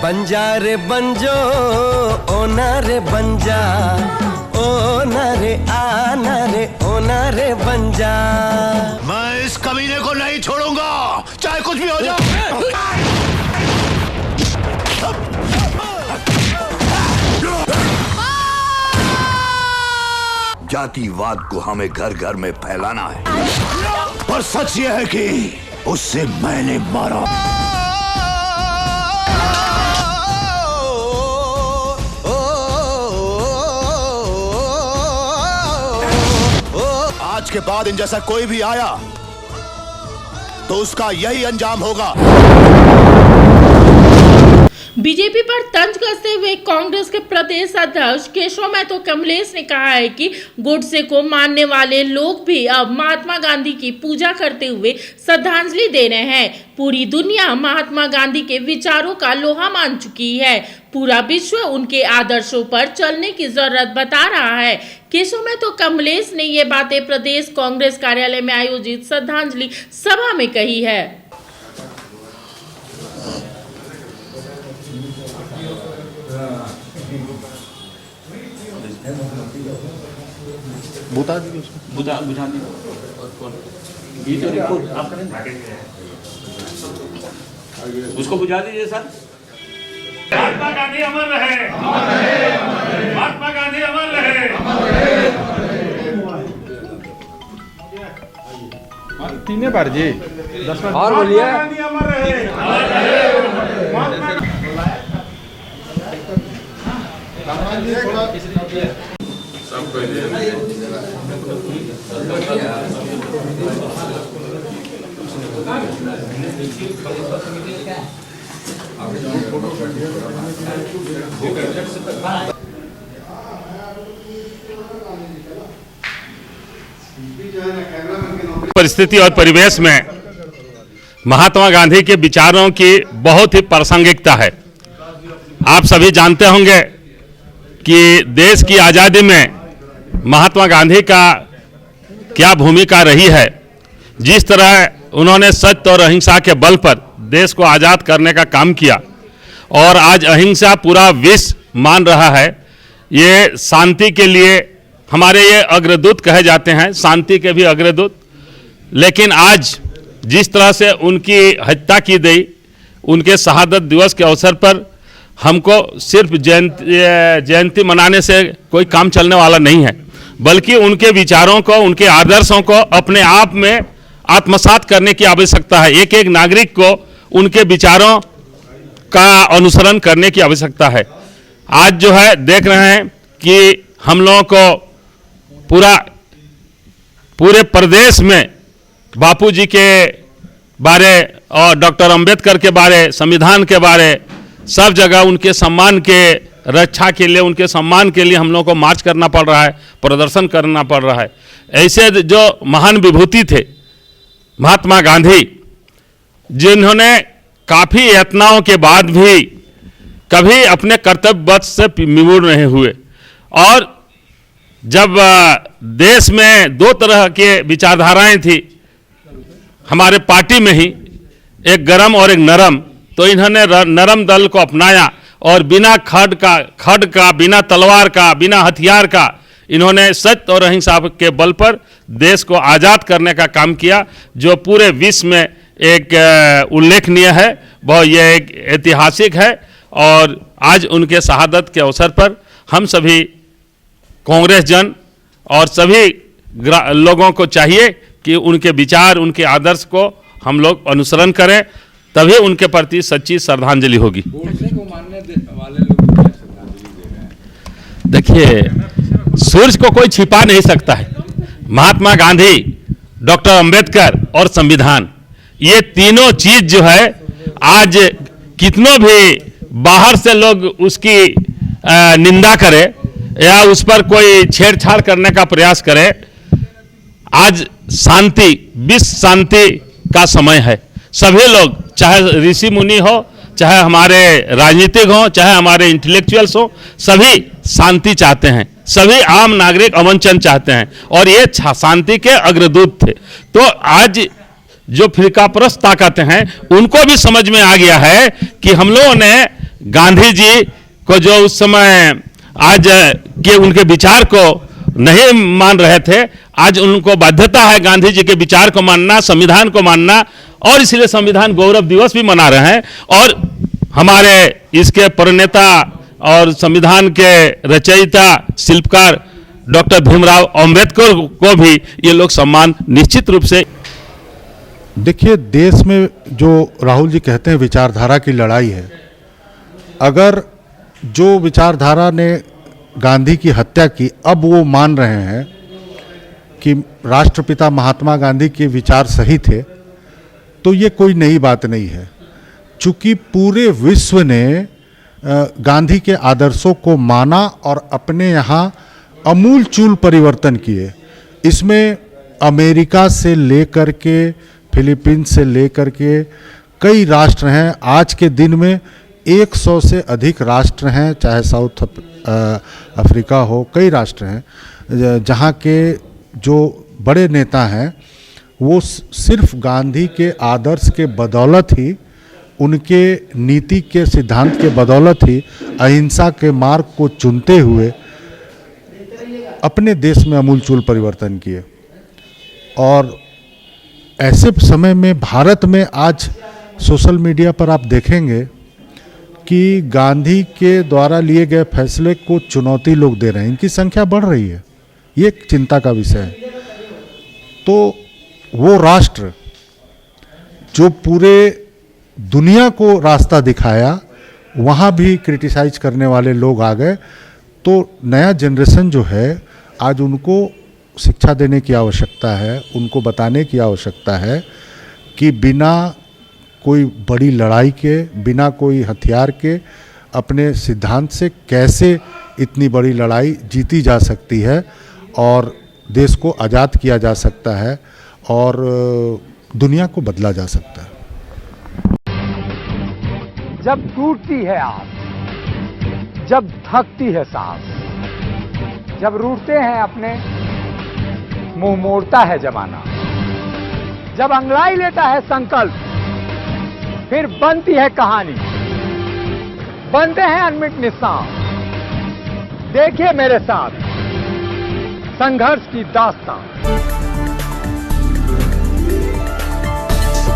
बंजारे banjo ओ नारे बंजा, ओ नारे आना रे ओ नारे बंजा। मैं इस कमीने को नहीं छोड़ूंगा, चाहे कुछ भी हो जाए। जातिवाद को हमें घर घर में फैलाना है, पर सच यह है कि उससे मैंने मारा। आज के बाद इन जैसा कोई भी आया तो उसका यही अंजाम होगा। बीजेपी पर तंज कसते हुए कांग्रेस के प्रदेश अध्यक्ष केशव महतो कमलेश ने कहा है कि गोडसे को मानने वाले लोग भी अब महात्मा गांधी की पूजा करते हुए श्रद्धांजलि दे रहे हैं। पूरी दुनिया महात्मा गांधी के विचारों का लोहा मान चुकी है। पूरा विश्व उनके आदर्शों पर चलने की जरूरत बता रहा है। केशव महतो कमलेश ने ये बातें प्रदेश कांग्रेस कार्यालय में आयोजित श्रद्धांजलि सभा में कही है। बुझा दी उसको बुझा दीजिए सर। महात्मा गांधी अमर रहे, महात्मा गांधी अमर रहे। तीन बार जी 10 बार और बोलिए। गांधी अमर रहे। परिस्थिति और परिवेश में महात्मा गांधी के विचारों की बहुत ही प्रासंगिकता है। आप सभी जानते होंगे कि देश की आज़ादी में महात्मा गांधी का क्या भूमिका रही है। जिस तरह उन्होंने सत्य और अहिंसा के बल पर देश को आज़ाद करने का काम किया और आज अहिंसा पूरा विश्व मान रहा है। ये शांति के लिए हमारे ये अग्रदूत कहे जाते हैं, शांति के भी अग्रदूत। लेकिन आज जिस तरह से उनकी हत्या की गई, उनके शहादत दिवस के अवसर पर हमको सिर्फ जयंती मनाने से कोई काम चलने वाला नहीं है, बल्कि उनके विचारों को, उनके आदर्शों को अपने आप में आत्मसात करने की आवश्यकता है। एक एक नागरिक को उनके विचारों का अनुसरण करने की आवश्यकता है। आज जो है देख रहे हैं कि हम लोगों को पूरे प्रदेश में बापूजी के बारे और डॉक्टर अंबेडकर के बारे, संविधान के बारे, सब जगह उनके सम्मान के रक्षा के लिए, उनके सम्मान के लिए हम लोगों को मार्च करना पड़ रहा है, प्रदर्शन करना पड़ रहा है। ऐसे जो महान विभूति थे महात्मा गांधी, जिन्होंने काफ़ी यातनाओं के बाद भी कभी अपने कर्तव्य पथ से विमूढ़ नहीं हुए। और जब देश में दो तरह के विचारधाराएं थी हमारे पार्टी में ही, एक गरम और एक नरम, तो इन्होंने नरम दल को अपनाया और बिना खड़ का, बिना तलवार का, बिना हथियार का इन्होंने सत्य और अहिंसा के बल पर देश को आज़ाद करने का काम किया, जो पूरे विश्व में एक उल्लेखनीय है, वह यह एक ऐतिहासिक है। और आज उनके शहादत के अवसर पर हम सभी कांग्रेस जन और सभी लोगों को चाहिए कि उनके विचार, उनके आदर्श को हम लोग अनुसरण करें, तभी उनके प्रति सच्ची श्रद्धांजलि होगी। देखिए, सूर्य को कोई छिपा नहीं सकता है। महात्मा गांधी, डॉक्टर अंबेडकर और संविधान, ये तीनों चीज जो है आज कितनों भी बाहर से लोग उसकी निंदा करे या उस पर कोई छेड़छाड़ करने का प्रयास करे, आज शांति, विश्व शांति का समय है। सभी लोग, चाहे ऋषि मुनि हो, चाहे हमारे राजनीतिक हो, चाहे हमारे इंटेलेक्चुअल्स हो, सभी शांति चाहते हैं। सभी आम नागरिक अमन चैन चाहते हैं और ये शांति के अग्रदूत थे। तो आज जो फिरकाप्रस्त ताकतें हैं उनको भी समझ में आ गया है कि हम लोगों ने गांधी जी को जो उस समय आज के उनके विचार को नहीं मान रहे थे, आज उनको बाध्यता है गांधी जी के विचार को मानना, संविधान को मानना, और इसलिए संविधान गौरव दिवस भी मना रहे हैं। और हमारे इसके प्रणेता और संविधान के रचयिता शिल्पकार डॉक्टर भीमराव अंबेडकर को भी ये लोग सम्मान निश्चित रूप से। देखिए, देश में जो राहुल जी कहते हैं विचारधारा की लड़ाई है, अगर जो विचारधारा ने गांधी की हत्या की, अब वो मान रहे हैं कि राष्ट्रपिता महात्मा गांधी के विचार सही थे, तो ये कोई नई बात नहीं है। चूंकि पूरे विश्व ने गांधी के आदर्शों को माना और अपने यहाँ अमूलचूल परिवर्तन किए। इसमें अमेरिका से लेकर के फिलीपींस से लेकर के कई राष्ट्र हैं। आज के दिन में 100 से अधिक राष्ट्र हैं, चाहे साउथ अफ्रीका हो, कई राष्ट्र हैं जहाँ के जो बड़े नेता हैं वो सिर्फ गांधी के आदर्श के बदौलत ही, उनके नीति के सिद्धांत के बदौलत ही अहिंसा के मार्ग को चुनते हुए अपने देश में अमूलचूल परिवर्तन किए। और ऐसे समय में भारत में आज सोशल मीडिया पर आप देखेंगे कि गांधी के द्वारा लिए गए फैसले को चुनौती लोग दे रहे हैं, इनकी संख्या बढ़ रही है, ये एक चिंता का विषय है। तो वो राष्ट्र जो पूरे दुनिया को रास्ता दिखाया, वहाँ भी क्रिटिसाइज करने वाले लोग आ गए। तो नया जनरेशन जो है, आज उनको शिक्षा देने की आवश्यकता है, उनको बताने की आवश्यकता है कि बिना कोई बड़ी लड़ाई के, बिना कोई हथियार के अपने सिद्धांत से कैसे इतनी बड़ी लड़ाई जीती जा सकती है और देश को आज़ाद किया जा सकता है और दुनिया को बदला जा सकता है। जब टूटती है आस, जब थकती है सांस, जब रूठते हैं अपने, मुंह मोड़ता है जमाना, जब अंगड़ाई लेता है संकल्प, फिर बनती है कहानी, बनते हैं अनमिट निशान। देखिए मेरे साथ संघर्ष की दास्तान।